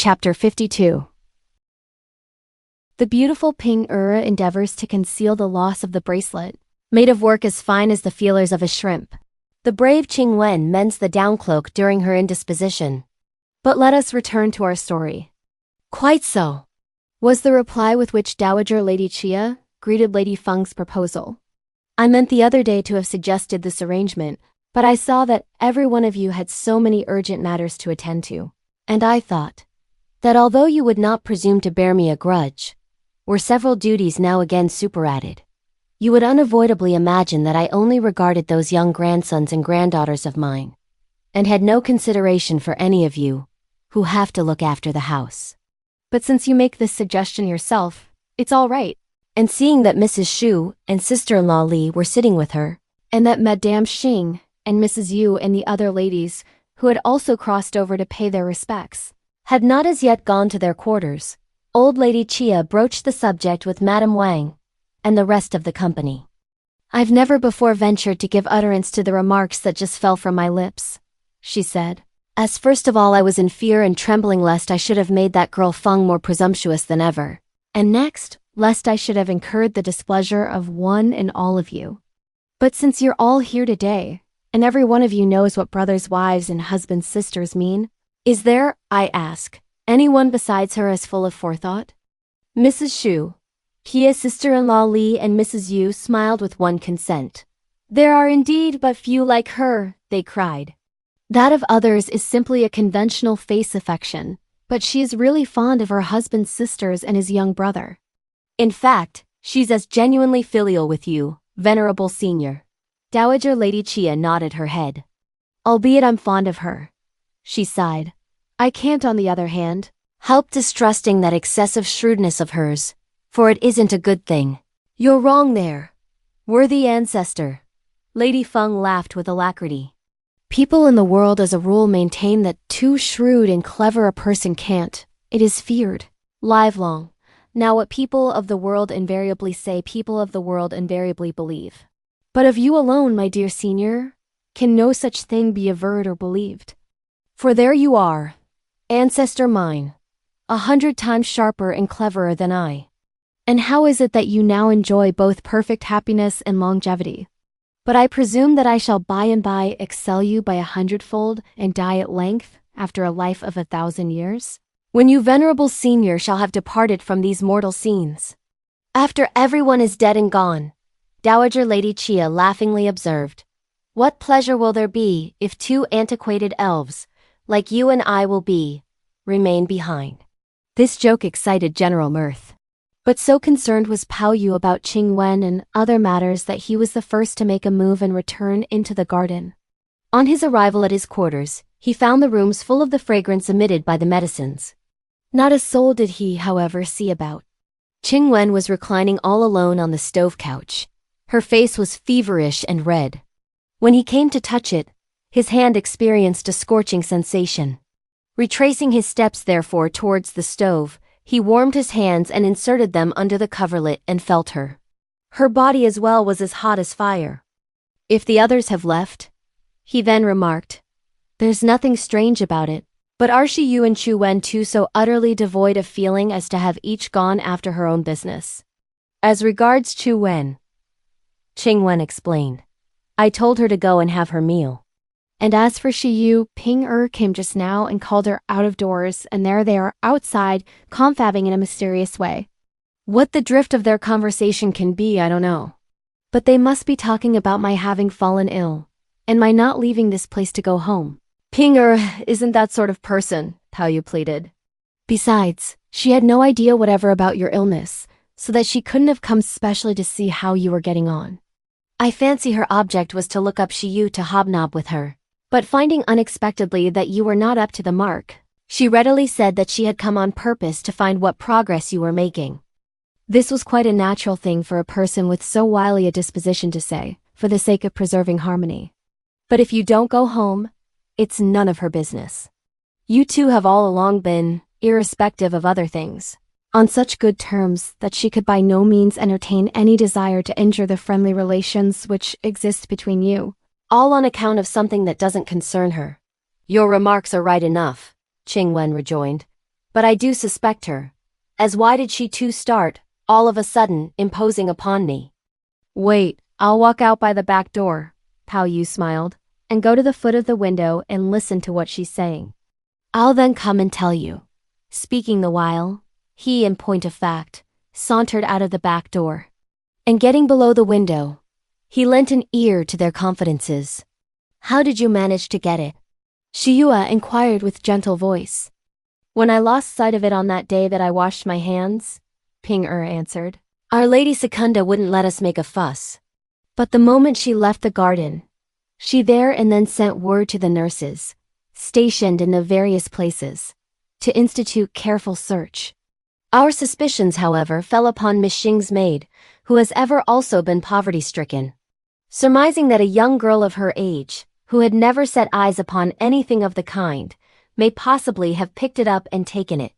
Chapter 52. The beautiful P'ing Erh endeavors to conceal the loss of the bracelet, made of work as fine as the feelers of a shrimp. The brave Ch'ing Wen mends the down-cloak during her indisposition. But let us return to our story. Quite so, was the reply with which Dowager Lady Chia greeted Lady Feng's proposal. I meant the other day to have suggested this arrangement, but I saw that every one of you had so many urgent matters to attend to, and I thought that although you would not presume to bear me a grudge, were several duties now again superadded, you would unavoidably imagine that I only regarded those young grandsons and granddaughters of mine, and had no consideration for any of you, who have to look after the house. But since you make this suggestion yourself, it's all right. And seeing that Mrs. Shu and sister-in-law Li were sitting with her, and that Madame Xing and Mrs. Yu and the other ladies, who had also crossed over to pay their respects, had not as yet gone to their quarters, old Lady Chia broached the subject with Madame Wang and the rest of the company. I've never before ventured to give utterance to the remarks that just fell from my lips, she said, as first of all I was in fear and trembling lest I should have made that girl Feng more presumptuous than ever, and next, lest I should have incurred the displeasure of one and all of you. But since you're all here today, and every one of you knows what brothers' wives and husbands' sisters mean, is there, I ask, anyone besides her as full of forethought? Mrs. Shu, Pia's sister-in-law Li and Mrs. Yu smiled with one consent. There are indeed but few like her, they cried. That of others is simply a conventional face affection, but she is really fond of her husband's sisters and his young brother. In fact, she's as genuinely filial with you, venerable senior. Dowager Lady Chia nodded her head. Albeit I'm fond of her, she sighed. I can't, on the other hand, help distrusting that excessive shrewdness of hers, for it isn't a good thing. You're wrong there, worthy ancestor. Lady Feng laughed with alacrity. People in the world as a rule maintain that too shrewd and clever a person can't, it is feared, live long. Now what people of the world invariably say, people of the world invariably believe. But of you alone, my dear senior, can no such thing be averred or believed. For there you are, ancestor mine, 100 times sharper and cleverer than I. And how is it that you now enjoy both perfect happiness and longevity? But I presume that I shall by and by excel you by 100-fold and die at length after a life of 1,000 years? When you venerable senior shall have departed from these mortal scenes. After everyone is dead and gone, Dowager Lady Chia laughingly observed, what pleasure will there be if two antiquated elves, like you and I will be, remain behind? This joke excited general mirth. But so concerned was Baoyu about Ch'ing Wen and other matters that he was the first to make a move and return into the garden. On his arrival at his quarters, he found the rooms full of the fragrance emitted by the medicines. Not a soul did he, however, see about. Ch'ing Wen was reclining all alone on the stove couch. Her face was feverish and red. When he came to touch it, his hand experienced a scorching sensation. Retracing his steps, therefore, towards the stove, he warmed his hands and inserted them under the coverlet and felt her. Her body as well was as hot as fire. If the others have left, he then remarked, there's nothing strange about it. But are she, you and Ch'ing Wen too so utterly devoid of feeling as to have each gone after her own business? As regards Ch'ing Wen, Ch'ing Wen explained, I told her to go and have her meal. And as for Yu, P'ing Erh came just now and called her out of doors, and there they are outside, confabbing in a mysterious way. What the drift of their conversation can be, I don't know. But they must be talking about my having fallen ill, and my not leaving this place to go home. P'ing Erh isn't that sort of person, Baoyu pleaded. Besides, she had no idea whatever about your illness, so that she couldn't have come specially to see how you were getting on. I fancy her object was to look up Yu to hobnob with her. But finding unexpectedly that you were not up to the mark, she readily said that she had come on purpose to find what progress you were making. This was quite a natural thing for a person with so wily a disposition to say, for the sake of preserving harmony. But if you don't go home, it's none of her business. You two have all along been, irrespective of other things, on such good terms that she could by no means entertain any desire to injure the friendly relations which exist between you. All on account of something that doesn't concern her. Your remarks are right enough, Ch'ing Wen rejoined. But I do suspect her. As why did she too start, all of a sudden, imposing upon me? Wait, I'll walk out by the back door, Baoyu smiled, and go to the foot of the window and listen to what she's saying. I'll then come and tell you. Speaking the while, he, in point of fact, sauntered out of the back door. And getting below the window, he lent an ear to their confidences. How did you manage to get it? Shiyue inquired with gentle voice. When I lost sight of it on that day that I washed my hands, P'ing Erh answered. Our Lady Secunda wouldn't let us make a fuss. But the moment she left the garden, she there and then sent word to the nurses, stationed in the various places, to institute careful search. Our suspicions, however, fell upon Miss Xing's maid, who has ever also been poverty-stricken. Surmising that a young girl of her age, who had never set eyes upon anything of the kind, may possibly have picked it up and taken it.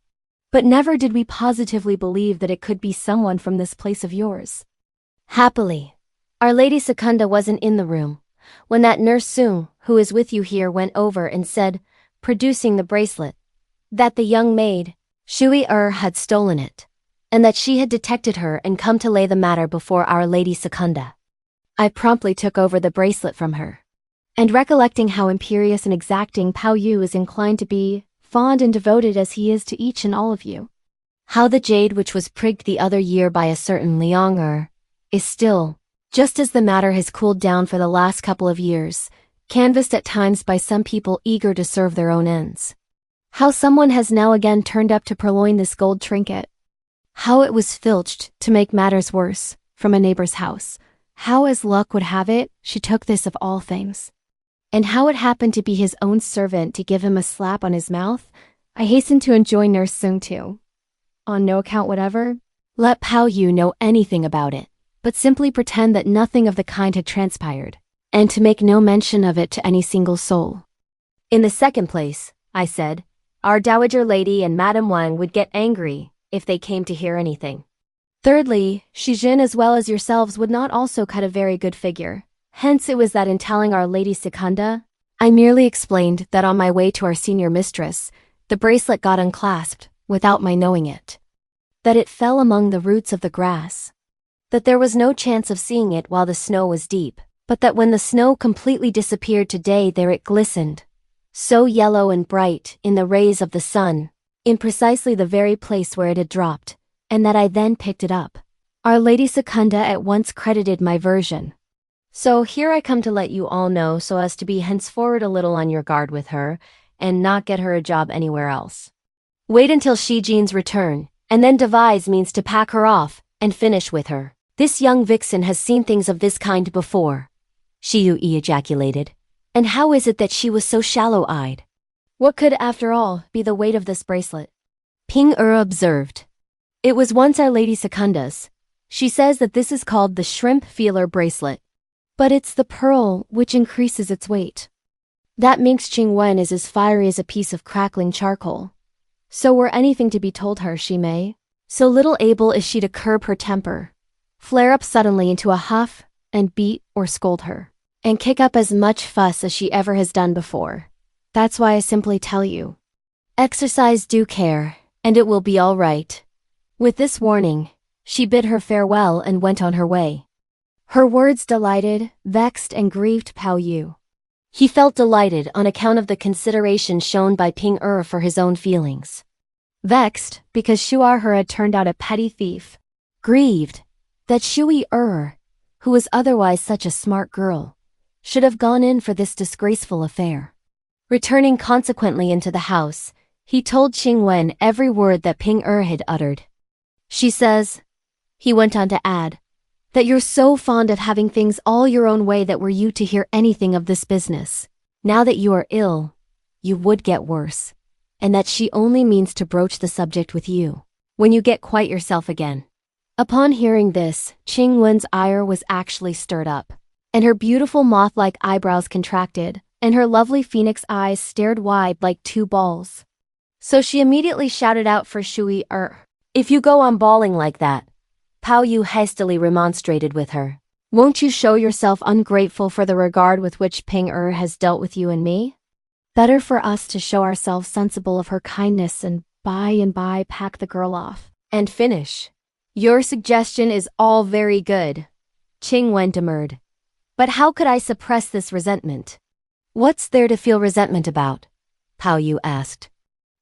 But never did we positively believe that it could be someone from this place of yours. Happily, Our Lady Secunda wasn't in the room when that nurse Sung, who is with you here, went over and said, producing the bracelet, that the young maid, P'ing Erh, had stolen it, and that she had detected her and come to lay the matter before Our Lady Secunda. I promptly took over the bracelet from her. And recollecting how imperious and exacting Baoyu is inclined to be, fond and devoted as he is to each and all of you. How the jade which was prigged the other year by a certain P'ing Erh is still, just as the matter has cooled down for the last couple of years, canvassed at times by some people eager to serve their own ends. How someone has now again turned up to purloin this gold trinket. How it was filched, to make matters worse, from a neighbor's house. How, as luck would have it, she took this of all things. And how it happened to be his own servant to give him a slap on his mouth, I hasten to enjoin Nurse Sung to. On no account whatever, let Baoyu know anything about it, but simply pretend that nothing of the kind had transpired, and to make no mention of it to any single soul. In the second place, I said, our Dowager Lady and Madame Wang would get angry if they came to hear anything. Thirdly, Shijin as well as yourselves would not also cut a very good figure. Hence it was that in telling Our Lady Secunda, I merely explained that on my way to our senior mistress, the bracelet got unclasped, without my knowing it. That it fell among the roots of the grass. That there was no chance of seeing it while the snow was deep, but that when the snow completely disappeared today there it glistened, so yellow and bright in the rays of the sun, in precisely the very place where it had dropped, and that I then picked it up. Our Lady Secunda at once credited my version. So here I come to let you all know so as to be henceforward a little on your guard with her, and not get her a job anywhere else. Wait until Shijin's return, and then devise means to pack her off, and finish with her. This young vixen has seen things of this kind before, Shiyue ejaculated. And how is it that she was so shallow-eyed? What could, after all, be the weight of this bracelet? P'ing Erh observed. It was once Our Lady Secunda's. She says that this is called the shrimp feeler bracelet. But it's the pearl which increases its weight. That minx Ch'ing Wen is as fiery as a piece of crackling charcoal. So were anything to be told her, she may, so little able is she to curb her temper, flare up suddenly into a huff, and beat or scold her, and kick up as much fuss as she ever has done before. That's why I simply tell you. Exercise due care, and it will be all right. With this warning, she bid her farewell and went on her way. Her words delighted, vexed and grieved Baoyu. He felt delighted on account of the consideration shown by P'ing Erh for his own feelings. Vexed, because Shuar her had turned out a petty thief. Grieved, that Shui Erh, who was otherwise such a smart girl, should have gone in for this disgraceful affair. Returning consequently into the house, he told Ch'ing Wen every word that P'ing Erh had uttered. She says, he went on to add, that you're so fond of having things all your own way that were you to hear anything of this business, now that you are ill, you would get worse, and that she only means to broach the subject with you, when you get quite yourself again. Upon hearing this, Ch'ing Wen's ire was actually stirred up, and her beautiful moth-like eyebrows contracted, and her lovely phoenix eyes stared wide like two balls. So she immediately shouted out for Shui Erh. If you go on bawling like that, Baoyu hastily remonstrated with her. Won't you show yourself ungrateful for the regard with which P'ing Erh has dealt with you and me? Better for us to show ourselves sensible of her kindness and by and by pack the girl off and finish. Your suggestion is all very good, Ch'ing Wen demurred. But how could I suppress this resentment? What's there to feel resentment about? Baoyu asked.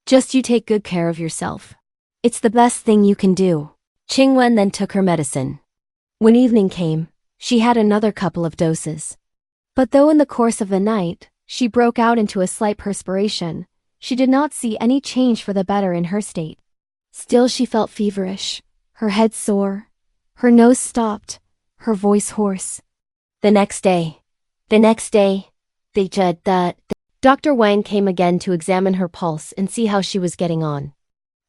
Just you take good care of yourself. It's the best thing you can do. Ch'ing Wen then took her medicine. When evening came, she had another couple of doses. But though in the course of the night, she broke out into a slight perspiration, she did not see any change for the better in her state. Still she felt feverish, her head sore, her nose stopped, her voice hoarse. The next day, Dr. Wang came again to examine her pulse and see how she was getting on.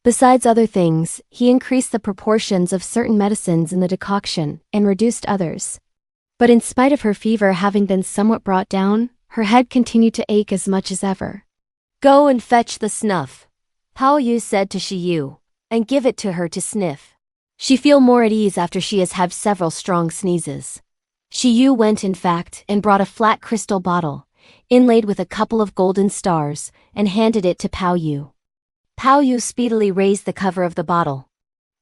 Besides other things, he increased the proportions of certain medicines in the decoction and reduced others. But in spite of her fever having been somewhat brought down, her head continued to ache as much as ever. Go and fetch the snuff, Baoyu said to Shiyu, and give it to her to sniff. She feel more at ease after she has had several strong sneezes. Shiyu went in fact and brought a flat crystal bottle, inlaid with a couple of golden stars, and handed it to Baoyu. Baoyu speedily raised the cover of the bottle.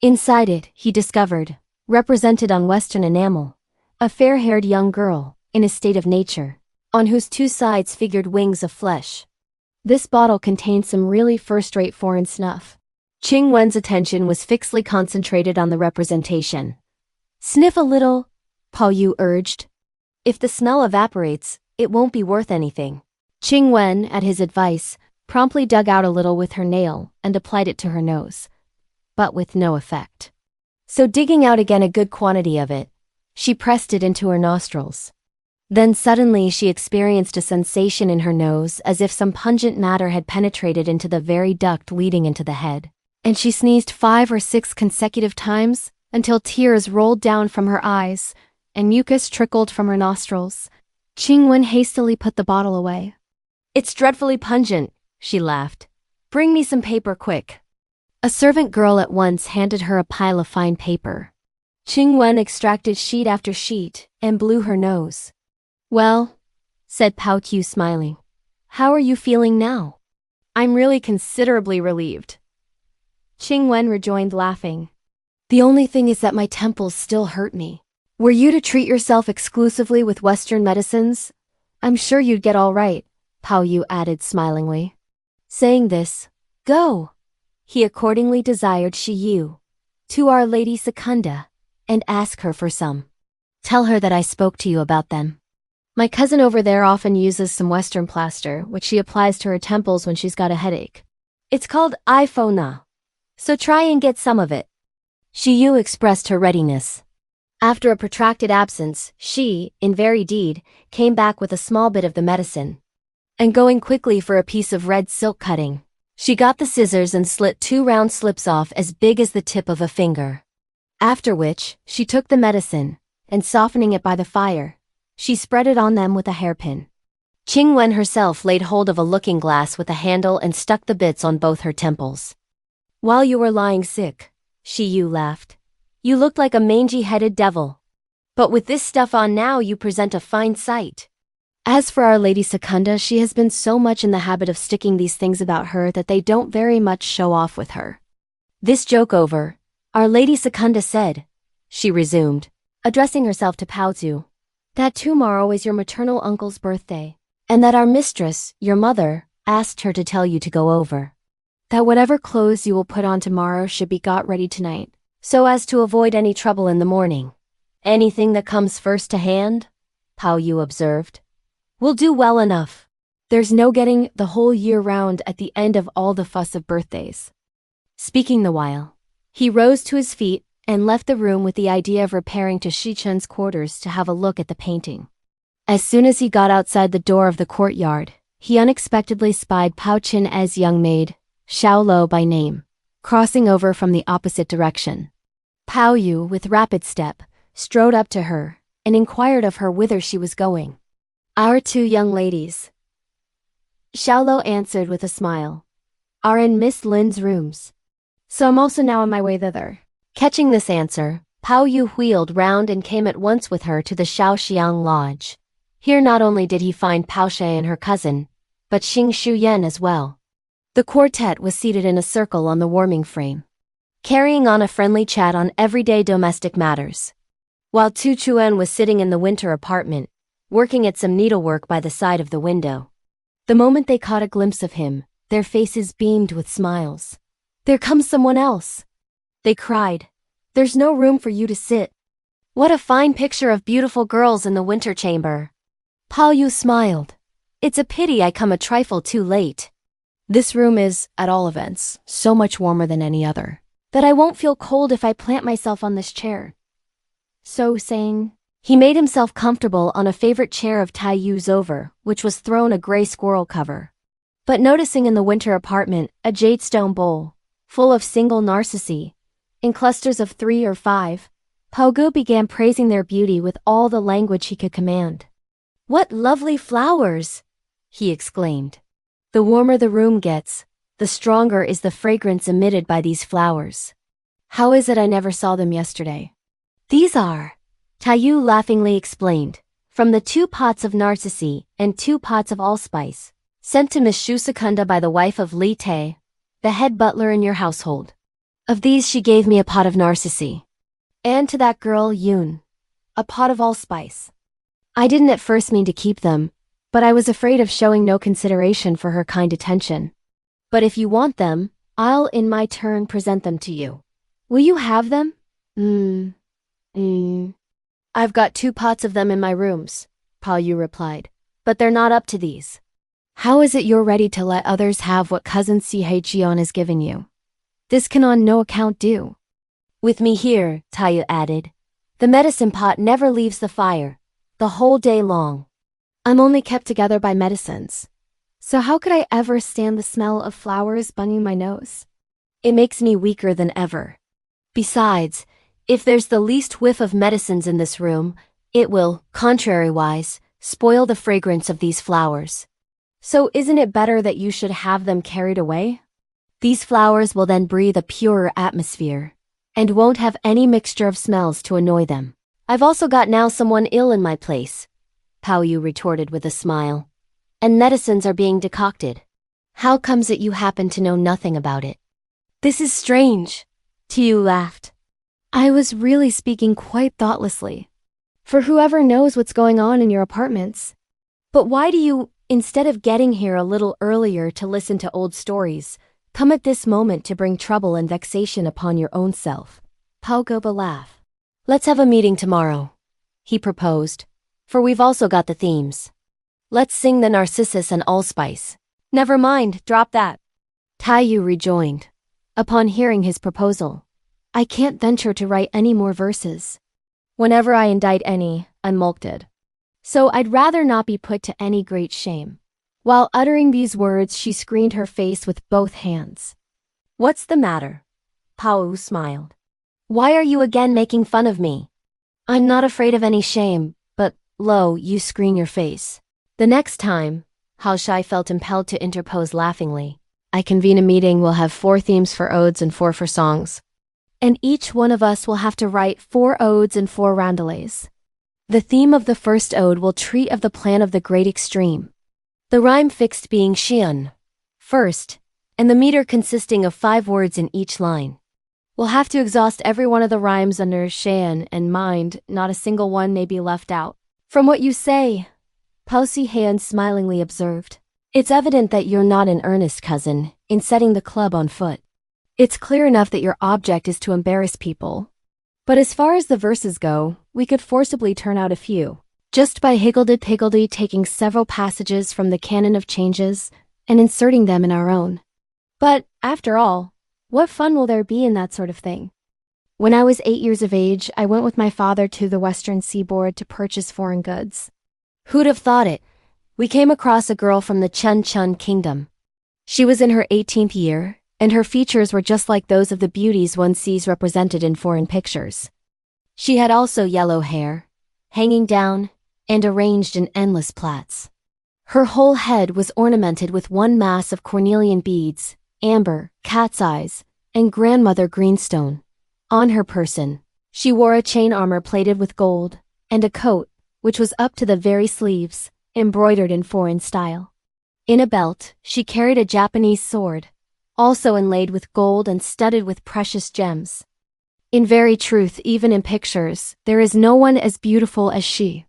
Inside it, he discovered, represented on Western enamel, a fair-haired young girl, in a state of nature, on whose two sides figured wings of flesh. This bottle contained some really first-rate foreign snuff. Ch'ing Wen's attention was fixedly concentrated on the representation. Sniff a little, Baoyu urged. If the smell evaporates, it won't be worth anything. Ch'ing Wen, at his advice, promptly dug out a little with her nail and applied it to her nose, but with no effect. So digging out again a good quantity of it, she pressed it into her nostrils. Then suddenly she experienced a sensation in her nose as if some pungent matter had penetrated into the very duct leading into the head, and she sneezed 5 or 6 consecutive times until tears rolled down from her eyes and mucus trickled from her nostrils. Ch'ing Wen hastily put the bottle away. It's dreadfully pungent, she laughed. Bring me some paper quick. A servant girl at once handed her a pile of fine paper. Ch'ing Wen extracted sheet after sheet and blew her nose. Well, said Baoyu smiling. How are you feeling now? I'm really considerably relieved. Ch'ing Wen rejoined laughing. The only thing is that my temples still hurt me. Were you to treat yourself exclusively with Western medicines, I'm sure you'd get all right, Baoyu added smilingly. Saying this, go. He accordingly desired Shiyu to Our Lady Secunda and ask her for some. Tell her that I spoke to you about them. My cousin over there often uses some Western plaster, which she applies to her temples when she's got a headache. It's called ifona, so try and get some of it. Shiyu expressed her readiness. After a protracted absence, she, in very deed, came back with a small bit of the medicine. And going quickly for a piece of red silk cutting, she got the scissors and slit 2 round slips off as big as the tip of a finger. After which, she took the medicine, and softening it by the fire, she spread it on them with a hairpin. Ch'ing Wen herself laid hold of a looking-glass with a handle and stuck the bits on both her temples. While you were lying sick, Shiyu laughed, you looked like a mangy-headed devil. But with this stuff on now you present a fine sight. As for Our Lady Secunda, she has been so much in the habit of sticking these things about her that they don't very much show off with her. This joke over, Our Lady Secunda said, she resumed, addressing herself to Baoyu, that tomorrow is your maternal uncle's birthday, and that our mistress, your mother, asked her to tell you to go over. That whatever clothes you will put on tomorrow should be got ready tonight, so as to avoid any trouble in the morning. Anything that comes first to hand, Baoyu observed, will do well enough. There's no getting the whole year round at the end of all the fuss of birthdays. Speaking the while, he rose to his feet and left the room with the idea of repairing to Shichun's quarters to have a look at the painting. As soon as he got outside the door of the courtyard, he unexpectedly spied P'ing's young maid, Xiaolo by name, crossing over from the opposite direction. Baoyu, with rapid step, strode up to her and inquired of her whither she was going. Our 2 young ladies, Xiaolo answered with a smile, are in Miss Lin's rooms. So I'm also now on my way thither. Catching this answer, Baoyu wheeled round and came at once with her to the Shaoxiang lodge. Here not only did he find Baoxiao and her cousin, but Xing Shuyan as well. The quartet was seated in a circle on the warming frame, carrying on a friendly chat on everyday domestic matters, while Ch'ing Wen was sitting in the winter apartment, working at some needlework by the side of the window. The moment they caught a glimpse of him, their faces beamed with smiles. "There comes someone else!" they cried. "There's no room for you to sit." "What a fine picture of beautiful girls in the winter chamber." Baoyu smiled. "It's a pity I come a trifle too late. This room is, at all events, so much warmer than any other, that I won't feel cold if I plant myself on this chair." So saying, he made himself comfortable on a favorite chair of Daiyu's over, which was thrown a gray squirrel cover. But noticing in the winter apartment a jadestone bowl, full of single narcissi, in clusters of 3 or 5, Baoyu began praising their beauty with all the language he could command. "What lovely flowers!" he exclaimed. "The warmer the room gets, the stronger is the fragrance emitted by these flowers. How is it I never saw them yesterday?" "These are," Daiyu laughingly explained, "from the 2 pots of narcissi and 2 pots of allspice, sent to Miss Shu Secunda by the wife of Li Te, the head butler in your household. Of these she gave me a pot of narcissi, and to that girl Yun, a pot of allspice. I didn't at first mean to keep them, but I was afraid of showing no consideration for her kind attention. But if you want them, I'll in my turn present them to you. Will you have them?" "I've got 2 pots of them in my rooms," Baoyu replied, "but they're not up to these." "How is it you're ready to let others have what cousin Chion has given you? This can on no account do." "With me here," Daiyu added, "the medicine pot never leaves the fire, the whole day long. I'm only kept together by medicines, so how could I ever stand the smell of flowers bunging my nose? It makes me weaker than ever. Besides, if there's the least whiff of medicines in this room, it will, contrariwise, spoil the fragrance of these flowers. So isn't it better that you should have them carried away? These flowers will then breathe a purer atmosphere, and won't have any mixture of smells to annoy them." "I've also got now someone ill in my place," Baoyu retorted with a smile, "and medicines are being decocted. How comes it you happen to know nothing about it?" "This is strange," Daiyu laughed. "I was really speaking quite thoughtlessly, for whoever knows what's going on in your apartments. But why do you, instead of getting here a little earlier to listen to old stories, come at this moment to bring trouble and vexation upon your own self?" Baoyu laughed. "Let's have a meeting tomorrow," he proposed, "for we've also got the themes. Let's sing the Narcissus and Allspice." "Never mind, drop that," Daiyu rejoined, upon hearing his proposal. "I can't venture to write any more verses. Whenever I indite any, I'm mulcted. So I'd rather not be put to any great shame." While uttering these words, she screened her face with both hands. "What's the matter?" Baoyu smiled. "Why are you again making fun of me?" "I'm not afraid of any shame, but, lo, you screen your face." The next time, Baoyu felt impelled to interpose laughingly. "I convene a meeting, we'll have 4 themes for odes and 4 for songs. And each one of us will have to write 4 odes and 4 roundelays. The theme of the first ode will treat of the plan of the great extreme, the rhyme fixed being Xian, first, and the meter consisting of 5 words in each line. We'll have to exhaust every one of the rhymes under Xian, and mind, not a single one may be left out." "From what you say," Baoyu smilingly observed, "it's evident that you're not in earnest, cousin, in setting the club on foot. It's clear enough that your object is to embarrass people. But as far as the verses go, we could forcibly turn out a few, just by higgledy-piggledy taking several passages from the canon of changes and inserting them in our own. But, after all, what fun will there be in that sort of thing? When I was 8 years of age, I went with my father to the western seaboard to purchase foreign goods. Who'd have thought it? We came across a girl from the Chun kingdom. She was in her 18th year, and her features were just like those of the beauties one sees represented in foreign pictures. She had also yellow hair, hanging down, and arranged in endless plaits. Her whole head was ornamented with one mass of cornelian beads, amber, cat's eyes, and grandmother greenstone. On her person, she wore a chain armor plated with gold, and a coat, which was up to the very sleeves, embroidered in foreign style. In a belt, she carried a Japanese sword, also inlaid with gold and studded with precious gems. In very truth, even in pictures, there is no one as beautiful as she.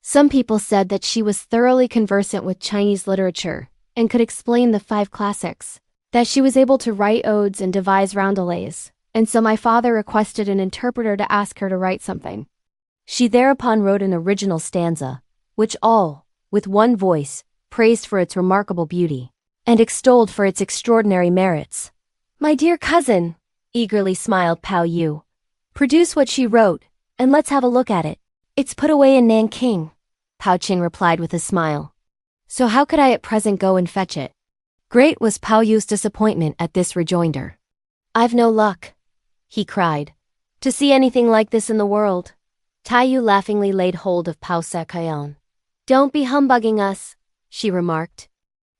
Some people said that she was thoroughly conversant with Chinese literature and could explain the 5 classics, that she was able to write odes and devise roundelays, and so my father requested an interpreter to ask her to write something. She thereupon wrote an original stanza, which all, with one voice, praised for its remarkable beauty, and extolled for its extraordinary merits. "My dear cousin," eagerly smiled Baoyu, "produce what she wrote, and let's have a look at it." "It's put away in Nanking," Bao-Chiau replied with a smile. "So how could I at present go and fetch it?" Great was Baoyu's disappointment at this rejoinder. "I've no luck," he cried, "to see anything like this in the world." Daiyu laughingly laid hold of Cao Xueqin. "Don't be humbugging us," she remarked.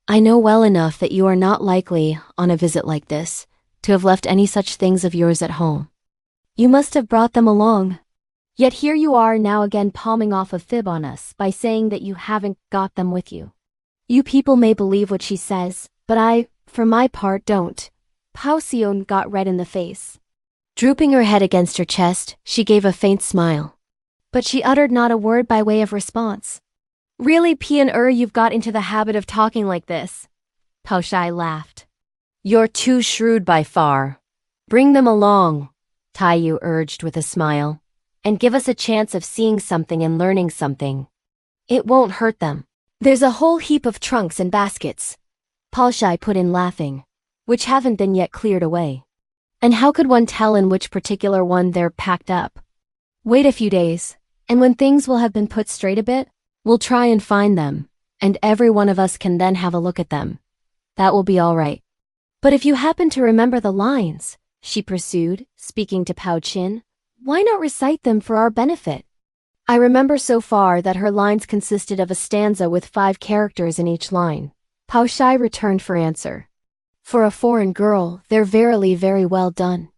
"I know well enough that you are not likely, on a visit like this, to have left any such things of yours at home. You must have brought them along. Yet here you are now again palming off a fib on us by saying that you haven't got them with you. You people may believe what she says, but I, for my part, don't." Bao-Chiau got red in the face. Drooping her head against her chest, she gave a faint smile. But she uttered not a word by way of response. "Really, P'ing Erh, you've got into the habit of talking like this." Bao-Chiau laughed. "You're too shrewd by far. Bring them along," Daiyu urged with a smile, "and give us a chance of seeing something and learning something. It won't hurt them." "There's a whole heap of trunks and baskets," Bao-Chiau put in laughing, "which haven't been yet cleared away. And how could one tell in which particular one they're packed up? Wait a few days, and when things will have been put straight a bit, we'll try and find them, and every one of us can then have a look at them. That will be all right. But if you happen to remember the lines," she pursued, speaking to Bao-Chiau, "why not recite them for our benefit?" I remember so far that her lines consisted of a stanza with 5 characters in each line. Bao-Chiau returned for answer. "For a foreign girl, they're verily very well done."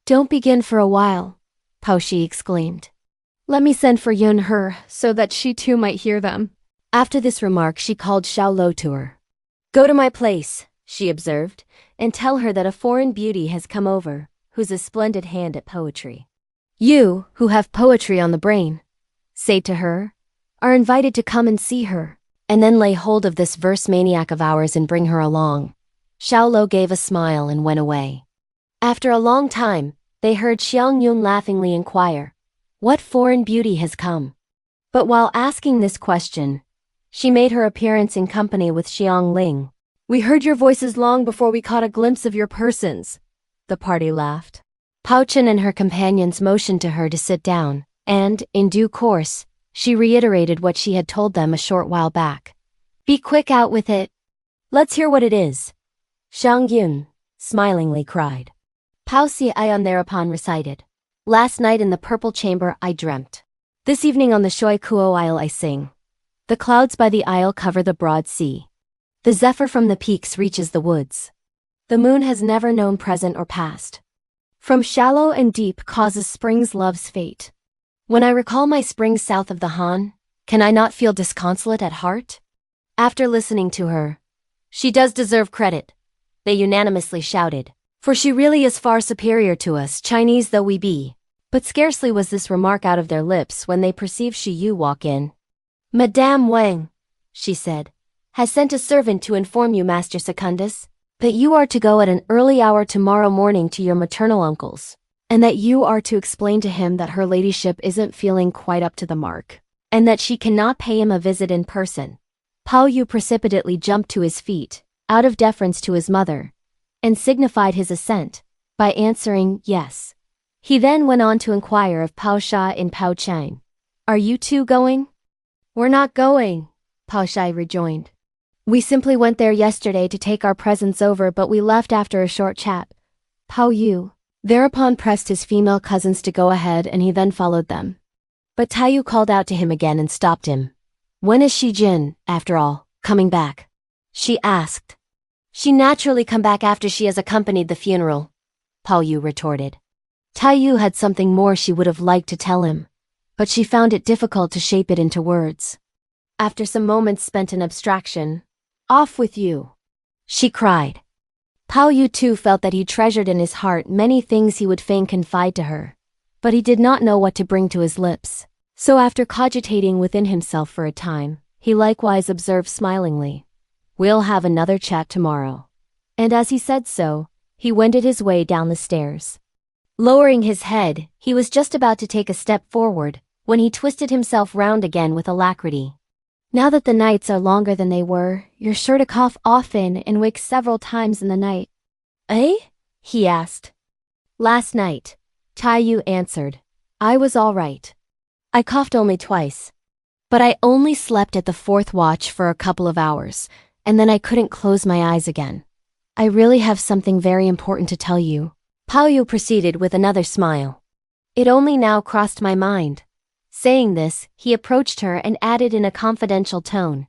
"Don't begin for a while," Bao-Chiau exclaimed. "Let me send for Yun-Her so that she too might hear them." After this remark, she called Xiao to her. "Go to my place," she observed, "and tell her that a foreign beauty has come over, who's a splendid hand at poetry. You, who have poetry on the brain, say to her, are invited to come and see her, and then lay hold of this verse maniac of ours and bring her along." Xiao gave a smile and went away. After a long time, they heard Xiang Yun laughingly inquire, "What foreign beauty has come?" But while asking this question, she made her appearance in company with Xiang Ling. "We heard your voices long before we caught a glimpse of your persons," the party laughed. Bao-Chiau and her companions motioned to her to sit down, and, in due course, she reiterated what she had told them a short while back. "Be quick out with it. Let's hear what it is," Xiang Yun smilingly cried. Bao-Chiau thereupon recited, "Last night in the purple chamber I dreamt. This evening on the Shui Kuo Isle I sing. The clouds by the isle cover the broad sea. The zephyr from the peaks reaches the woods. The moon has never known present or past. From shallow and deep causes spring's love's fate. When I recall my spring south of the Han, can I not feel disconsolate at heart?" After listening to her, "She does deserve credit," they unanimously shouted, "for she really is far superior to us, Chinese though we be." But scarcely was this remark out of their lips when they perceived Shi Yu walk in. "Madame Wang," she said, "has sent a servant to inform you, Master Secundus, that you are to go at an early hour tomorrow morning to your maternal uncle's, and that you are to explain to him that her ladyship isn't feeling quite up to the mark, and that she cannot pay him a visit in person." Baoyu precipitately jumped to his feet, out of deference to his mother, and signified his assent by answering yes. He then went on to inquire of Bao-Chiau and Bao-Chiau, "Are you two going?" "We're not going," Bao-Chiau rejoined. "We simply went there yesterday to take our presents over, but we left after a short chat." Baoyu thereupon pressed his female cousins to go ahead, and he then followed them. But Daiyu called out to him again and stopped him. "When is Shi Jin, after all, coming back?" she asked. "She naturally come back after she has accompanied the funeral," Baoyu retorted. Daiyu had something more she would have liked to tell him, but she found it difficult to shape it into words. After some moments spent in abstraction, Off with you, she cried. Baoyu too felt that he treasured in his heart many things he would fain confide to her, but he did not know what to bring to his lips. So after cogitating within himself for a time, he likewise observed smilingly, "We'll have another chat tomorrow." And as he said so, he wended his way down the stairs. Lowering his head, he was just about to take a step forward, when he twisted himself round again with alacrity. "Now that the nights are longer than they were, you're sure to cough often and wake several times in the night." "Eh?" he asked. "Last night," Daiyu answered, "I was all right. I coughed only twice. But I only slept at the fourth watch for a couple of hours, and then I couldn't close my eyes again. I really have something very important to tell you." Baoyu proceeded with another smile. "It only now crossed my mind." Saying this, he approached her and added in a confidential tone,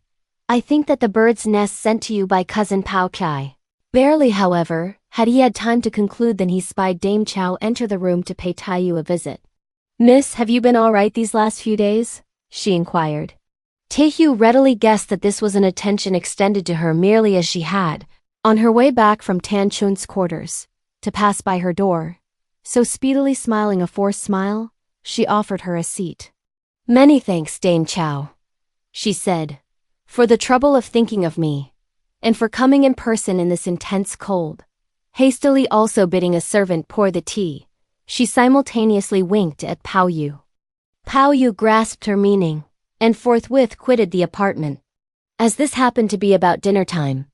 "I think that the bird's nest sent to you by cousin Bao-Chiau." Barely, however, had he had time to conclude than he spied Dame Chao enter the room to pay Daiyu a visit. "Miss, have you been all right these last few days?" she inquired. Daiyu readily guessed that this was an attention extended to her merely as she had, on her way back from Tan Chun's quarters, to pass by her door. So speedily smiling a forced smile, she offered her a seat. "Many thanks, Dame Chao," she said, "for the trouble of thinking of me, and for coming in person in this intense cold." Hastily also bidding a servant pour the tea, she simultaneously winked at Baoyu. Baoyu grasped her meaning, and forthwith quitted the apartment. As this happened to be about dinner time,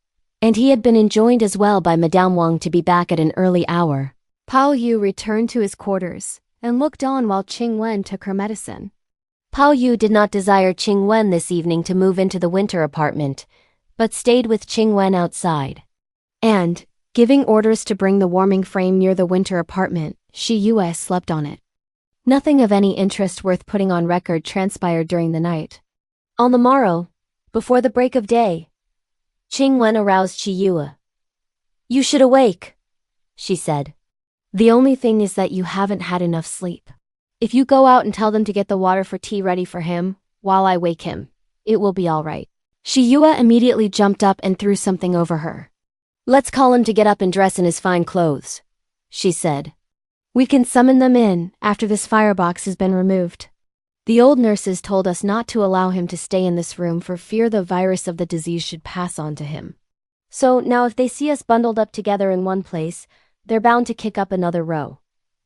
and he had been enjoined as well by Madame Wang to be back at an early hour, Baoyu returned to his quarters and looked on while Ch'ing Wen took her medicine. Baoyu did not desire Ch'ing Wen this evening to move into the winter apartment, but stayed with Ch'ing Wen outside. And, giving orders to bring the warming frame near the winter apartment, Yue slept on it. Nothing of any interest worth putting on record transpired during the night. On the morrow, before the break of day, Ch'ing Wen aroused Yue. "You should awake," she said. "The only thing is that you haven't had enough sleep. If you go out and tell them to get the water for tea ready for him, while I wake him, it will be all right." Yue immediately jumped up and threw something over her. "Let's call him to get up and dress in his fine clothes," she said. "We can summon them in after this firebox has been removed. The old nurses told us not to allow him to stay in this room for fear the virus of the disease should pass on to him. So now if they see us bundled up together in one place, they're bound to kick up another row."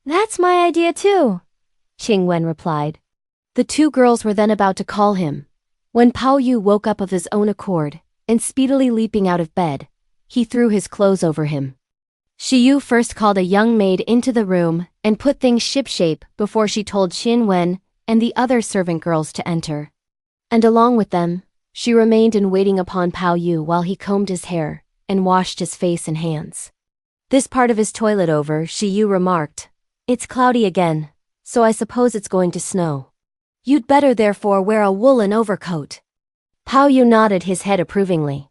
"That's my idea too," Ch'ing Wen replied. The two girls were then about to call him, when Baoyu woke up of his own accord, and speedily leaping out of bed, he threw his clothes over him. Yue first called a young maid into the room and put things shipshape before she told Ch'ing Wen and the other servant girls to enter. And along with them, she remained in waiting upon Baoyu while he combed his hair and washed his face and hands. This part of his toilet over, Yue remarked, "It's cloudy again, so I suppose it's going to snow. You'd better therefore wear a woolen overcoat." Baoyu nodded his head approvingly,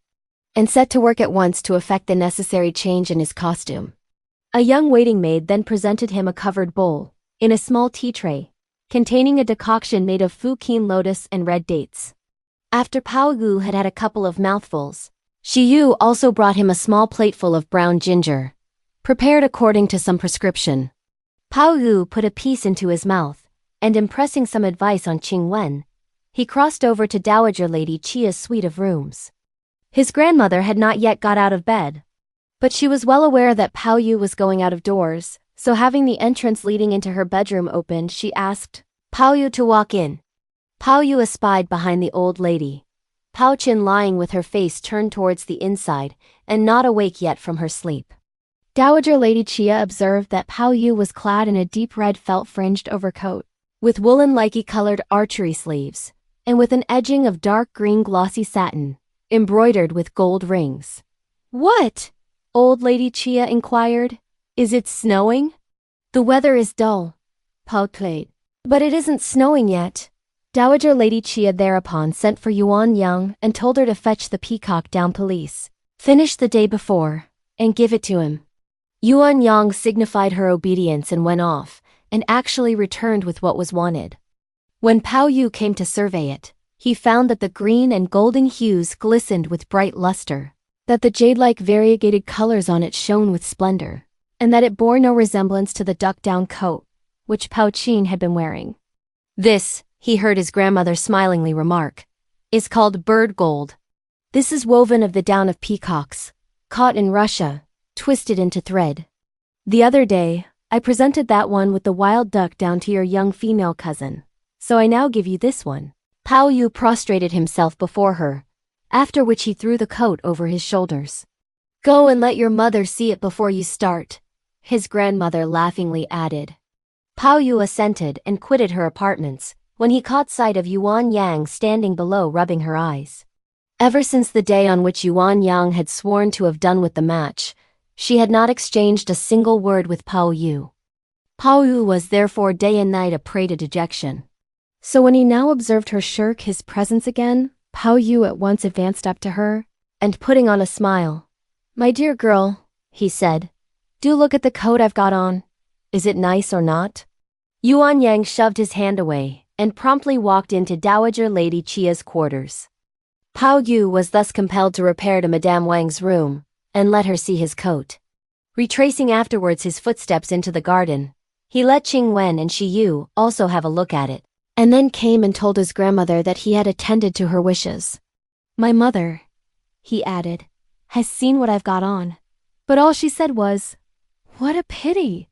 and set to work at once to effect the necessary change in his costume. A young waiting maid then presented him a covered bowl, in a small tea tray, containing a decoction made of Fuqin lotus and red dates. After Baoyu had had a couple of mouthfuls, Yue also brought him a small plateful of brown ginger, prepared according to some prescription. Baoyu put a piece into his mouth, and impressing some advice on Ch'ing Wen, he crossed over to Dowager Lady Chia's suite of rooms. His grandmother had not yet got out of bed, but she was well aware that Baoyu was going out of doors, so having the entrance leading into her bedroom opened, she asked Baoyu to walk in. Baoyu espied behind the old lady, Bao-Chiau lying with her face turned towards the inside and not awake yet from her sleep. Dowager Lady Chia observed that Baoyu was clad in a deep red felt-fringed overcoat, with woolen likey-colored archery sleeves, and with an edging of dark green glossy satin, embroidered with gold rings. "What?" old Lady Chia inquired. "Is it snowing?" "The weather is dull," Bao played. "But it isn't snowing yet." Dowager Lady Chia thereupon sent for Yuan Yang and told her to fetch the peacock down police, finished the day before, and give it to him. Yuan Yang signified her obedience and went off, and actually returned with what was wanted. When Baoyu came to survey it, he found that the green and golden hues glistened with bright luster, that the jade-like variegated colors on it shone with splendor, and that it bore no resemblance to the duck-down coat, which Bao-Chiau had been wearing. "This," he heard his grandmother smilingly remark, "is called bird gold. This is woven of the down of peacocks, caught in Russia, twisted into thread. The other day, I presented that one with the wild duck down to your young female cousin, so I now give you this one." Baoyu prostrated himself before her, after which he threw the coat over his shoulders. "Go and let your mother see it before you start," his grandmother laughingly added. Baoyu assented and quitted her apartments, when he caught sight of Yuan Yang standing below rubbing her eyes. Ever since the day on which Yuan Yang had sworn to have done with the match, she had not exchanged a single word with Baoyu. Baoyu was therefore day and night a prey to dejection. So when he now observed her shirk his presence again, Baoyu at once advanced up to her, and putting on a smile, "My dear girl," he said, "do look at the coat I've got on. Is it nice or not?" Yuan Yang shoved his hand away, and promptly walked into Dowager Lady Chia's quarters. Baoyu was thus compelled to repair to Madame Wang's room, and let her see his coat. Retracing afterwards his footsteps into the garden, he let Ch'ing Wen and Yu also have a look at it, and then came and told his grandmother that he had attended to her wishes. "My mother," he added, "has seen what I've got on." But all she said was, "What a pity!"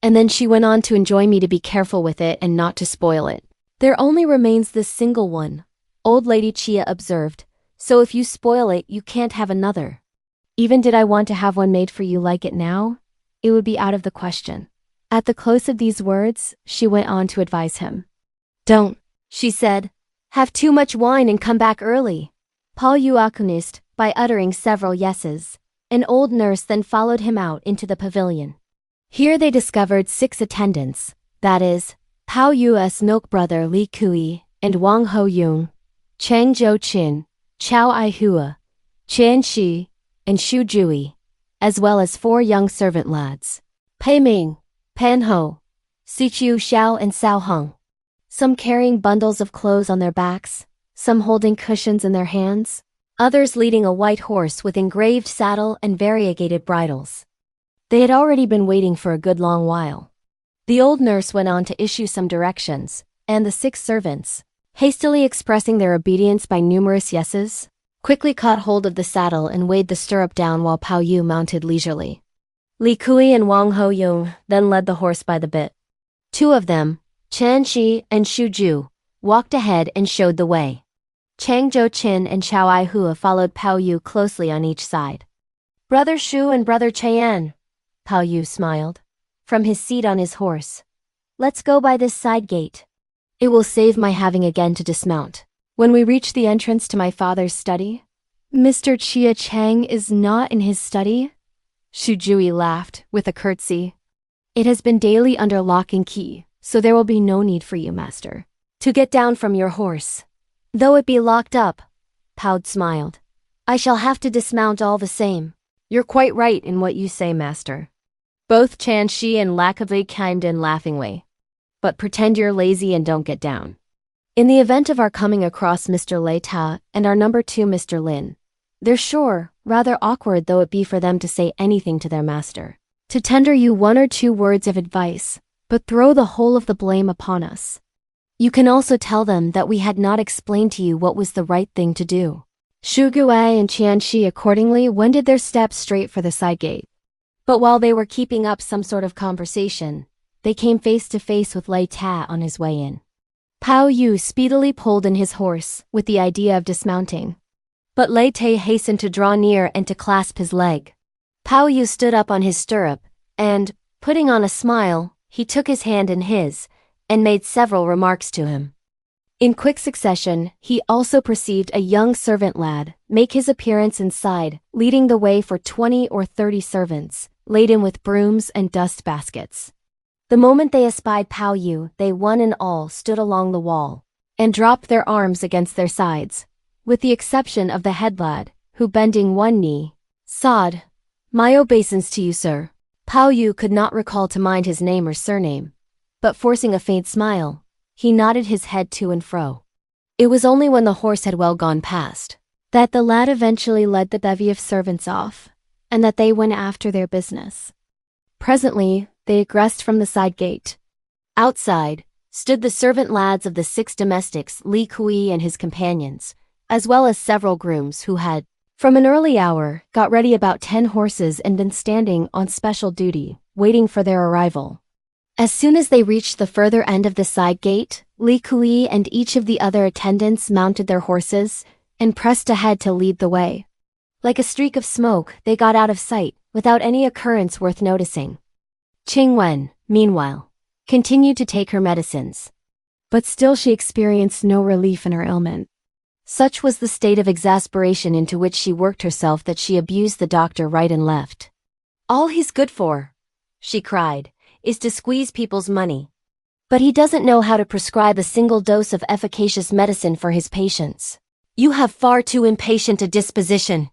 And then she went on to enjoin me to be careful with it and not to spoil it. "There only remains this single one," old Lady Chia observed, "so if you spoil it, you can't have another. Even did I want to have one made for you like it now, it would be out of the question." At the close of these words, she went on to advise him. "Don't," she said, "have too much wine and come back early." Baoyu acquiesced by uttering several yeses. An old nurse then followed him out into the pavilion. Here they discovered 6 attendants, that is, Baoyu's milk brother Li Kui and Wang Ho-yung, Chang Zhou-chin, Chao Ai-hua, Qian Shi, and Shu Jui, as well as 4 young servant lads, Pei Ming, Pan Ho, Siqiu Xiao and Sao Hung. Some carrying bundles of clothes on their backs, some holding cushions in their hands, others leading a white horse with engraved saddle and variegated bridles. They had already been waiting for a good long while. The old nurse went on to issue some directions, and the 6 servants, hastily expressing their obedience by numerous yeses, quickly caught hold of the saddle and weighed the stirrup down while Baoyu mounted leisurely. Li Kui and Wang Ho-yung then led the horse by the bit. 2 of them, Qian Shi and Shu Ju, walked ahead and showed the way. Chang Zhou-chin and Chao Ai-hua followed Baoyu closely on each side. "Brother Shu and Brother Qian," Baoyu smiled, from his seat on his horse. "Let's go by this side gate. It will save my having again to dismount. When we reach the entrance to my father's study." "Mr. Chia Chang is not in his study?" Shu Jui laughed, with a curtsy. "It has been daily under lock and key, so there will be no need for you, master, to get down from your horse. Though it be locked up," Bao smiled, "I shall have to dismount all the same." "You're quite right in what you say, master." Both Chan Shi and Lakavi chimed in laughingly. "But pretend you're lazy and don't get down. In the event of our coming across Mr. Lei Ta and our number 2 Mr. Lin, they're sure, rather awkward though it be for them to say anything to their master, to tender you 1 or 2 words of advice, but throw the whole of the blame upon us. You can also tell them that we had not explained to you what was the right thing to do." Shu Guai and Qian Shi accordingly wended their steps straight for the side gate. But while they were keeping up some sort of conversation, they came face to face with Lei Ta on his way in. Baoyu speedily pulled in his horse with the idea of dismounting. But Lei Ta hastened to draw near and to clasp his leg. Baoyu stood up on his stirrup, and, putting on a smile, he took his hand in his, and made several remarks to him. In quick succession, he also perceived a young servant lad make his appearance inside, leading the way for 20 or 30 servants, laden with brooms and dust baskets. The moment they espied Baoyu, they one and all stood along the wall, and dropped their arms against their sides, with the exception of the head lad, who bending one knee, sobbed, "My obeisance to you, sir." Baoyu could not recall to mind his name or surname, but forcing a faint smile, he nodded his head to and fro. It was only when the horse had well gone past that the lad eventually led the bevy of servants off, and that they went after their business. Presently, they egressed from the side gate. Outside stood the servant lads of the 6 domestics, Li Kui and his companions, as well as several grooms who had, from an early hour, got ready about 10 horses and been standing on special duty, waiting for their arrival. As soon as they reached the further end of the side gate, Li Kui and each of the other attendants mounted their horses and pressed ahead to lead the way. Like a streak of smoke, they got out of sight, without any occurrence worth noticing. Ch'ing Wen, meanwhile, continued to take her medicines. But still she experienced no relief in her ailment. Such was the state of exasperation into which she worked herself that she abused the doctor right and left. "All he's good for," she cried, "is to squeeze people's money. But he doesn't know how to prescribe a single dose of efficacious medicine for his patients. You have far too impatient a disposition,"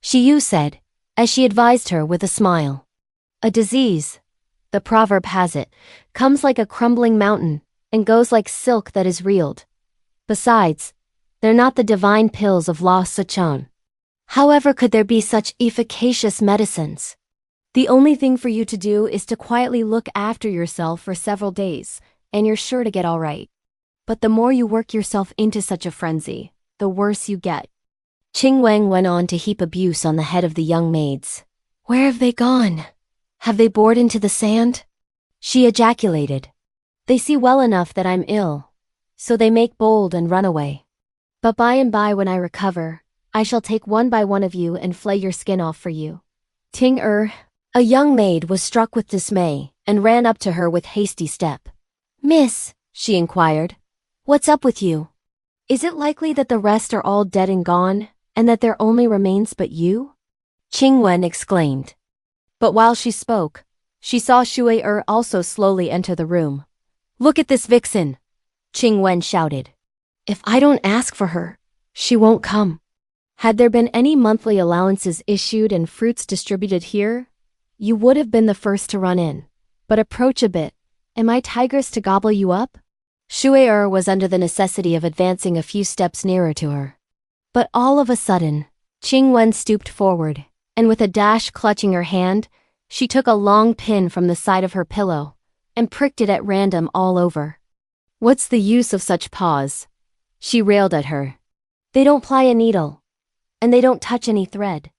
Yu said, as she advised her with a smile. "A disease, the proverb has it, comes like a crumbling mountain and goes like silk that is reeled. Besides, they're not the divine pills of Lao Sichuan. However could there be such efficacious medicines? The only thing for you to do is to quietly look after yourself for several days, and you're sure to get all right. But the more you work yourself into such a frenzy, the worse you get." Ch'ing Wen went on to heap abuse on the head of the young maids. "Where have they gone? Have they bored into the sand?" she ejaculated. "They see well enough that I'm ill, so they make bold and run away. But by and by when I recover, I shall take one by one of you and flay your skin off for you." P'ing Erh, a young maid, was struck with dismay and ran up to her with hasty step. "Miss," she inquired, "what's up with you? Is it likely that the rest are all dead and gone, and that there only remains but you?" Ch'ing Wen exclaimed. But while she spoke, she saw Xue Er also slowly enter the room. "Look at this vixen!" Ch'ing Wen shouted. "If I don't ask for her, she won't come." Had there been any monthly allowances issued and fruits distributed here, you would have been the first to run in. But approach a bit. Am I tigress to gobble you up? Xue Er was under the necessity of advancing a few steps nearer to her. But all of a sudden, Ch'ing Wen stooped forward, and with a dash clutching her hand, she took a long pin from the side of her pillow and pricked it at random all over. "What's the use of such paws?" she railed at her. "They don't ply a needle, and they don't touch any thread.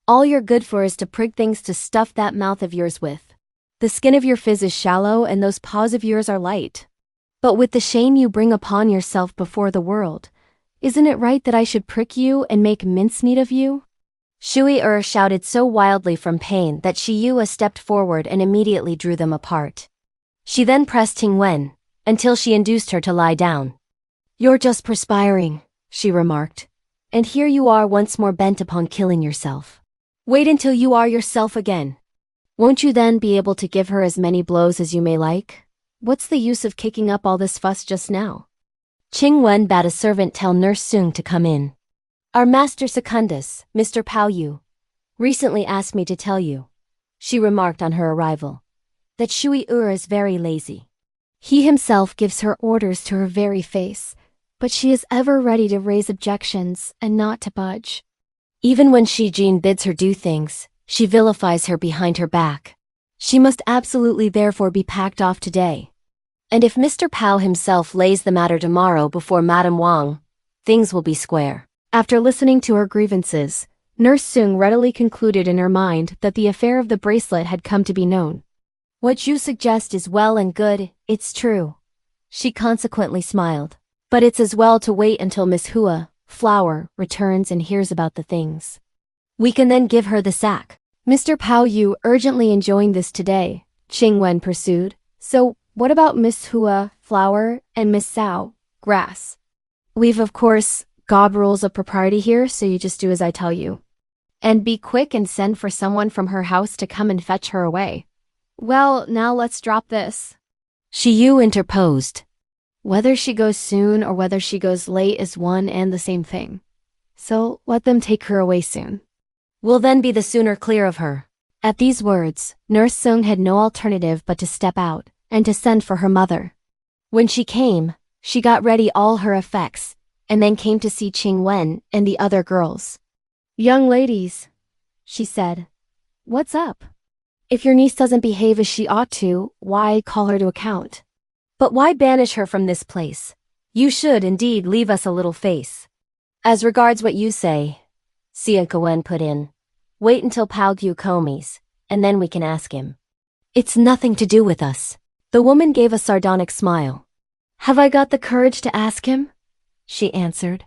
All you're good for is to prick things to stuff that mouth of yours with. The skin of your phiz is shallow and those paws of yours are light. But with the shame you bring upon yourself before the world, isn't it right that I should prick you and make mincemeat of you?" Xue Er shouted so wildly from pain that Yu stepped forward and immediately drew them apart. She then pressed Ch'ing Wen until she induced her to lie down. "You're just perspiring," she remarked, "and here you are once more bent upon killing yourself. Wait until you are yourself again. Won't you then be able to give her as many blows as you may like? What's the use of kicking up all this fuss just now?" Ch'ing Wen bade a servant tell Nurse Sung to come in. "Our master secundus, Mr. Baoyu, recently asked me to tell you," she remarked on her arrival, "that Xue Er is very lazy. He himself gives her orders to her very face, but she is ever ready to raise objections and not to budge. Even when Shi Jin bids her do things, she vilifies her behind her back. She must absolutely therefore be packed off today. And if Mr. Pao himself lays the matter tomorrow before Madame Wang, things will be square." After listening to her grievances, Nurse Sung readily concluded in her mind that the affair of the bracelet had come to be known. "What you suggest is well and good, it's true." She consequently smiled. "But it's as well to wait until Miss Hua, Flower, returns and hears about the things. We can then give her the sack." "Mr. Baoyu urgently enjoined this today," Ch'ing Wen pursued. "So, what about Miss Hua, Flower, and Miss Sao, Grass? We've, of course, got rules of propriety here, so you just do as I tell you. And be quick and send for someone from her house to come and fetch her away." "Well, now let's drop this," Yu interposed. "Whether she goes soon or whether she goes late is one and the same thing. So let them take her away soon. We'll then be the sooner clear of her." At these words, Nurse Sung had no alternative but to step out and to send for her mother. When she came, she got ready all her effects and then came to see Ch'ing Wen and the other girls. "Young ladies," she said, "what's up? If your niece doesn't behave as she ought to, why call her to account? But why banish her from this place? You should indeed leave us a little face." "As regards what you say," Ch'ing Wen put in, "wait until Bao-Chiau comes, and then we can ask him. It's nothing to do with us." The woman gave a sardonic smile. "Have I got the courage to ask him?" she answered.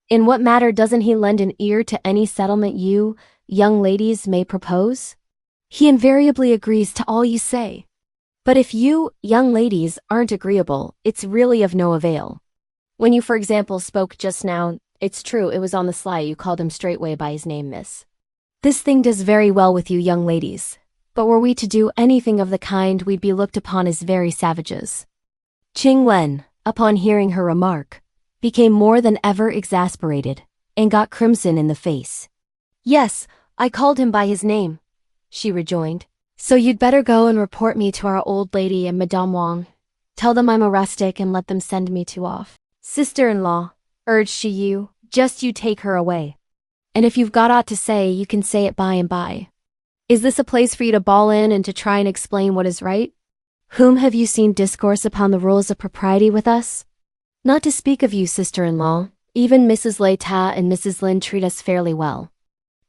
"In what matter doesn't he lend an ear to any settlement you, young ladies, may propose? He invariably agrees to all you say. But if you, young ladies, aren't agreeable, it's really of no avail. When you, for example, spoke just now, it's true it was on the sly you called him straightway by his name, miss. This thing does very well with you young ladies, but were we to do anything of the kind, we'd be looked upon as very savages." Ch'ing Wen, upon hearing her remark, became more than ever exasperated, and got crimson in the face. "Yes, I called him by his name," she rejoined. "So you'd better go and report me to our old lady and Madame Wang. Tell them I'm a rustic and let them send me to off." "Sister-in-law," urged she, just you take her away. And if you've got aught to say, you can say it by and by. Is this a place for you to bawl in and to try and explain what is right? Whom have you seen discourse upon the rules of propriety with us? Not to speak of you, sister-in-law, even Mrs. Lei Ta and Mrs. Lin treat us fairly well.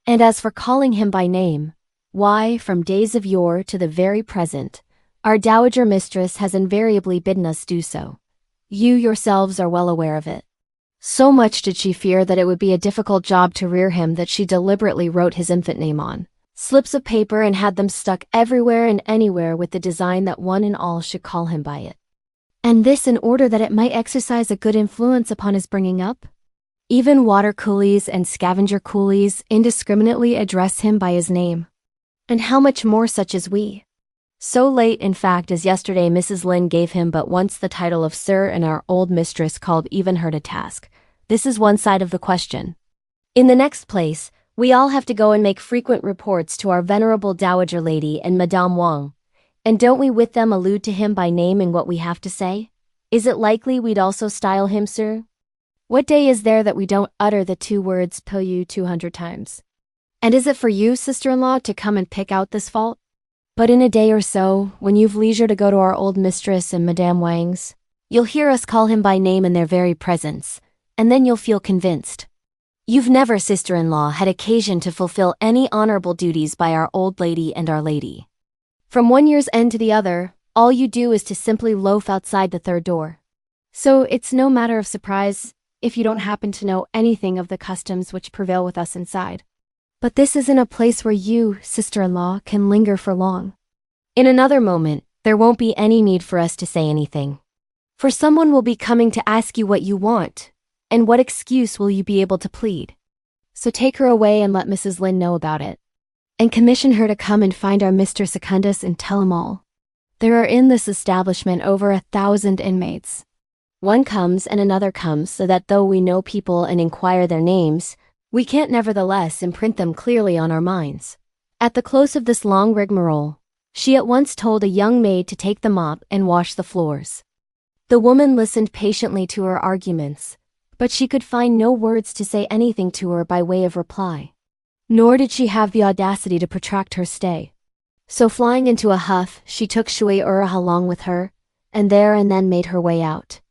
And as for calling him by name, why, from days of yore to the very present, our dowager mistress has invariably bidden us do so. You yourselves are well aware of it. So much did she fear that it would be a difficult job to rear him that she deliberately wrote his infant name on slips of paper and had them stuck everywhere and anywhere with the design that one and all should call him by it. And this in order that it might exercise a good influence upon his bringing up? Even water coolies and scavenger coolies indiscriminately address him by his name. And how much more such as we? So late, in fact, as yesterday Mrs. Lin gave him but once the title of Sir, and our old mistress called even her to task. This is one side of the question. In the next place, we all have to go and make frequent reports to our venerable Dowager Lady and Madame Wang. And don't we with them allude to him by name in what we have to say? Is it likely we'd also style him Sir? What day is there that we don't utter the two words Baoyu 200 times? And is it for you, sister-in-law, to come and pick out this fault? But in a day or so, when you've leisure to go to our old mistress and Madame Wang's, you'll hear us call him by name in their very presence, and then you'll feel convinced. You've never, sister-in-law, had occasion to fulfill any honorable duties by our old lady and our lady. From one year's end to the other, all you do is to simply loaf outside the third door. So it's no matter of surprise if you don't happen to know anything of the customs which prevail with us inside. But this isn't a place where you, sister-in-law, can linger for long. In another moment, there won't be any need for us to say anything. For someone will be coming to ask you what you want, and what excuse will you be able to plead? So take her away and let Mrs. Lin know about it. And commission her to come and find our Mr. Secundus and tell him all. There are in this establishment over 1,000 inmates. One comes and another comes, so that though we know people and inquire their names, we can't nevertheless imprint them clearly on our minds. At the close of this long rigmarole, she at once told a young maid to take the mop and wash the floors. The woman listened patiently to her arguments, but she could find no words to say anything to her by way of reply. Nor did she have the audacity to protract her stay. So flying into a huff, she took P'ing Erh along with her, and there and then made her way out.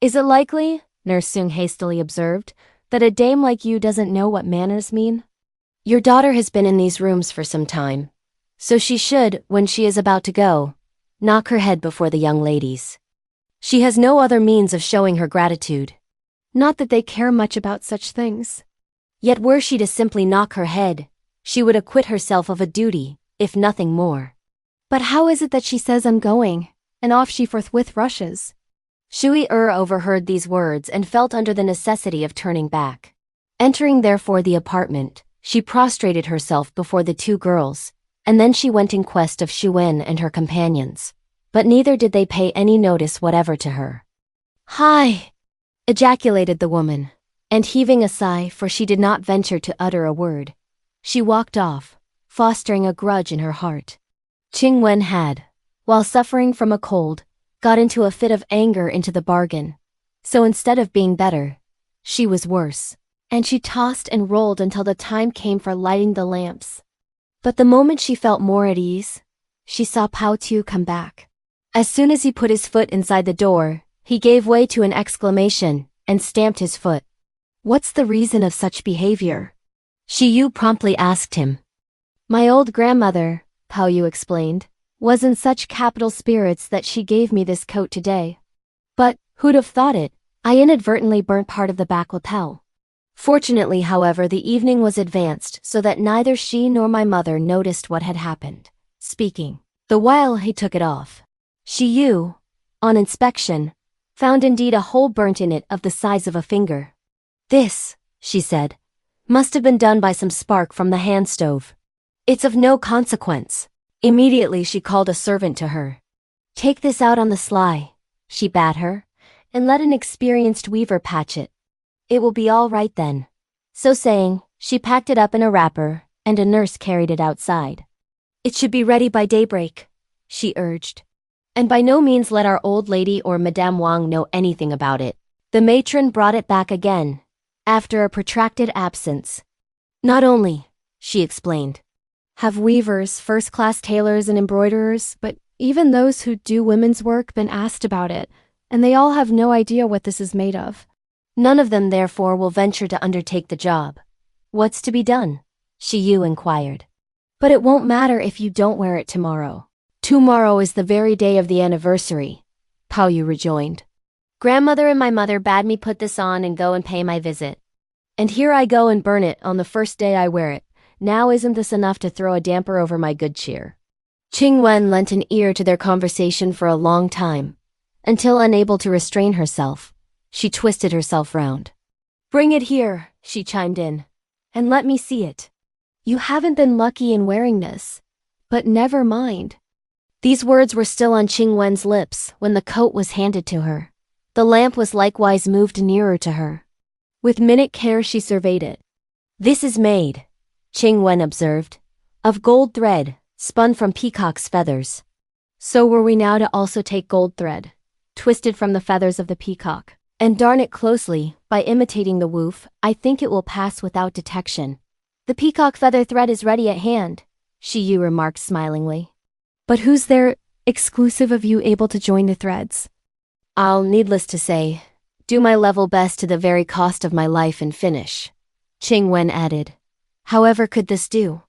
"Is it likely," Nurse Sung hastily observed, "that a dame like you doesn't know what manners mean? Your daughter has been in these rooms for some time, so she should, when she is about to go, knock her head before the young ladies. She has no other means of showing her gratitude. Not that they care much about such things. Yet were she to simply knock her head, she would acquit herself of a duty, if nothing more. But how is it that she says I'm going, and off she forthwith rushes?" P'ing Erh overheard these words and felt under the necessity of turning back. Entering therefore the apartment, she prostrated herself before the two girls, and then she went in quest of Ch'ing Wen and her companions. But neither did they pay any notice whatever to her. "Hi!" ejaculated the woman, and heaving a sigh, for she did not venture to utter a word, she walked off, fostering a grudge in her heart. Ch'ing Wen had, while suffering from a cold, got into a fit of anger into the bargain, so instead of being better, she was worse. And she tossed and rolled until the time came for lighting the lamps. But the moment she felt more at ease, she saw Bao-Chiau come back. As soon as he put his foot inside the door, he gave way to an exclamation and stamped his foot. "What's the reason of such behavior?" Yu promptly asked him. "My old grandmother," Baoyu explained, "was in such capital spirits that she gave me this coat today. But, who'd have thought it, I inadvertently burnt part of the back lapel. Fortunately, however, the evening was advanced so that neither she nor my mother noticed what had happened." Speaking, the while he took it off. Yu, on inspection, found indeed a hole burnt in it of the size of a finger. "This," she said, "must have been done by some spark from the hand stove. It's of no consequence." Immediately she called a servant to her. "Take this out on the sly," she bade her, "and let an experienced weaver patch it. It will be all right then." So saying, she packed it up in a wrapper, and a nurse carried it outside. "It should be ready by daybreak," she urged. "And by no means let our old lady or Madame Wang know anything about it." The matron brought it back again, after a protracted absence. "Not only," she explained, "have weavers, first-class tailors and embroiderers, but even those who do women's work been asked about it, and they all have no idea what this is made of. None of them, therefore, will venture to undertake the job." "What's to be done?" Yu inquired. "But it won't matter if you don't wear it tomorrow. Tomorrow is the very day of the anniversary," Baoyu rejoined. "Grandmother and my mother bade me put this on and go and pay my visit. And here I go and burn it on the first day I wear it. Now isn't this enough to throw a damper over my good cheer?" Ch'ing Wen lent an ear to their conversation for a long time, until unable to restrain herself, she twisted herself round. "Bring it here," she chimed in, "and let me see it. You haven't been lucky in wearing this, but never mind." These words were still on Ch'ing Wen's lips when the coat was handed to her. The lamp was likewise moved nearer to her. With minute care she surveyed it. "This is made," Ch'ing Wen observed, "of gold thread, spun from peacock's feathers." So were we now to also take gold thread, twisted from the feathers of the peacock, and darn it closely, by imitating the woof. I think it will pass without detection. "The peacock feather thread is ready at hand," Yu remarked smilingly. "But who's there, exclusive of you, able to join the threads?" "I'll, needless to say, do my level best to the very cost of my life and finish," Ch'ing Wen added. "However could this do?"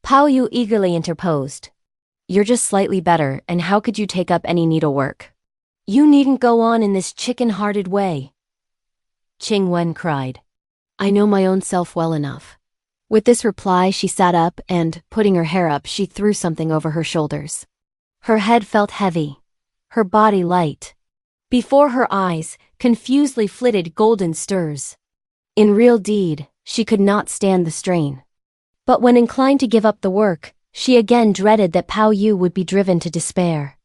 Baoyu eagerly interposed. "You're just slightly better, and how could you take up any needlework?" "You needn't go on in this chicken-hearted way," Ch'ing Wen cried. "I know my own self well enough." With this reply she sat up and, putting her hair up, she threw something over her shoulders. Her head felt heavy, her body light. Before her eyes, confusedly flitted golden stars. In real deed, she could not stand the strain. But when inclined to give up the work, she again dreaded that Baoyu would be driven to despair.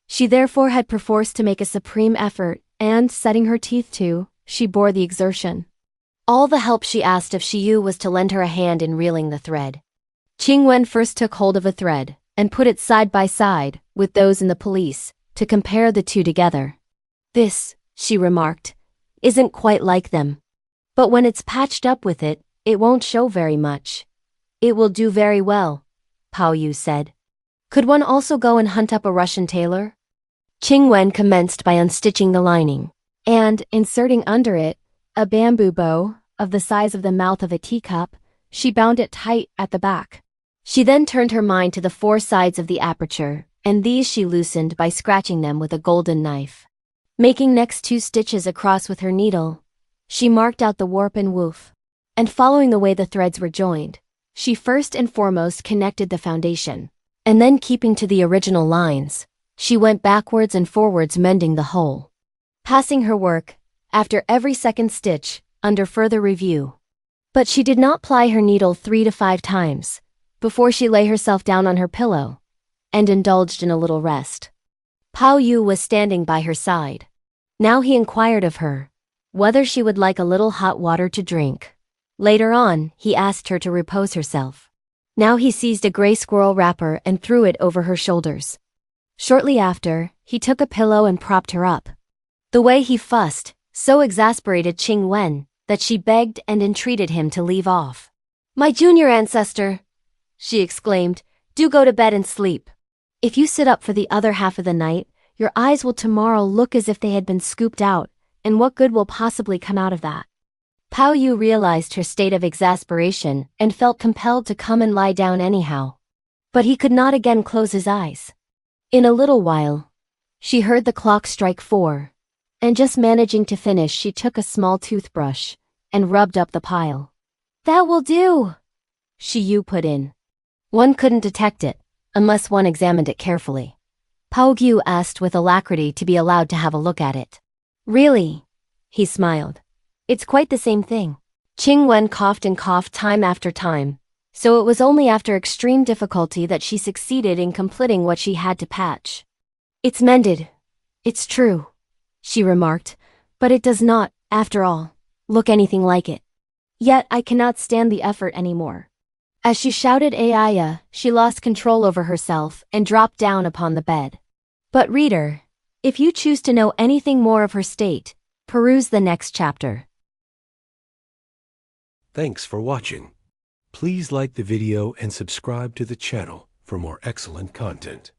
She therefore had perforce to make a supreme effort, and, setting her teeth to, she bore the exertion. All the help she asked of Yu was to lend her a hand in reeling the thread. Ch'ing Wen first took hold of a thread, and put it side by side, with those in the police, to compare the two together. "This," she remarked, "isn't quite like them. But when it's patched up with it, it won't show very much." "It will do very well," Baoyu said. "Could one also go and hunt up a Russian tailor?" Ch'ing Wen commenced by unstitching the lining, and, inserting under it a bamboo bow, of the size of the mouth of a teacup, she bound it tight at the back. She then turned her mind to the four sides of the aperture, and these she loosened by scratching them with a golden knife. Making next 2 stitches across with her needle, she marked out the warp and woof, and following the way the threads were joined, she first and foremost connected the foundation, and then keeping to the original lines, she went backwards and forwards mending the whole, passing her work, after every second stitch, under further review. But she did not ply her needle 3 to 5 times, before she lay herself down on her pillow, and indulged in a little rest. Baoyu was standing by her side. Now he inquired of her whether she would like a little hot water to drink. Later on, he asked her to repose herself. Now he seized a gray squirrel wrapper and threw it over her shoulders. Shortly after, he took a pillow and propped her up. The way he fussed so exasperated Ch'ing Wen that she begged and entreated him to leave off. "My junior ancestor," she exclaimed, "do go to bed and sleep. If you sit up for the other half of the night, your eyes will tomorrow look as if they had been scooped out, and what good will possibly come out of that?" Baoyu realized her state of exasperation and felt compelled to come and lie down anyhow. But he could not again close his eyes. In a little while, she heard the clock strike 4, and just managing to finish, she took a small toothbrush and rubbed up the pile. "That will do," Yu put in. One couldn't detect it, unless one examined it carefully. Baoyu asked with alacrity to be allowed to have a look at it. "Really?" He smiled. "It's quite the same thing." Ch'ing Wen coughed and coughed time after time, so it was only after extreme difficulty that she succeeded in completing what she had to patch. "It's mended. It's true," she remarked, "but it does not, after all, look anything like it. Yet I cannot stand the effort anymore." As she shouted Aiya, she lost control over herself and dropped down upon the bed. But reader, if you choose to know anything more of her state, peruse the next chapter. Thanks for watching. Please like the video and subscribe to the channel for more excellent content.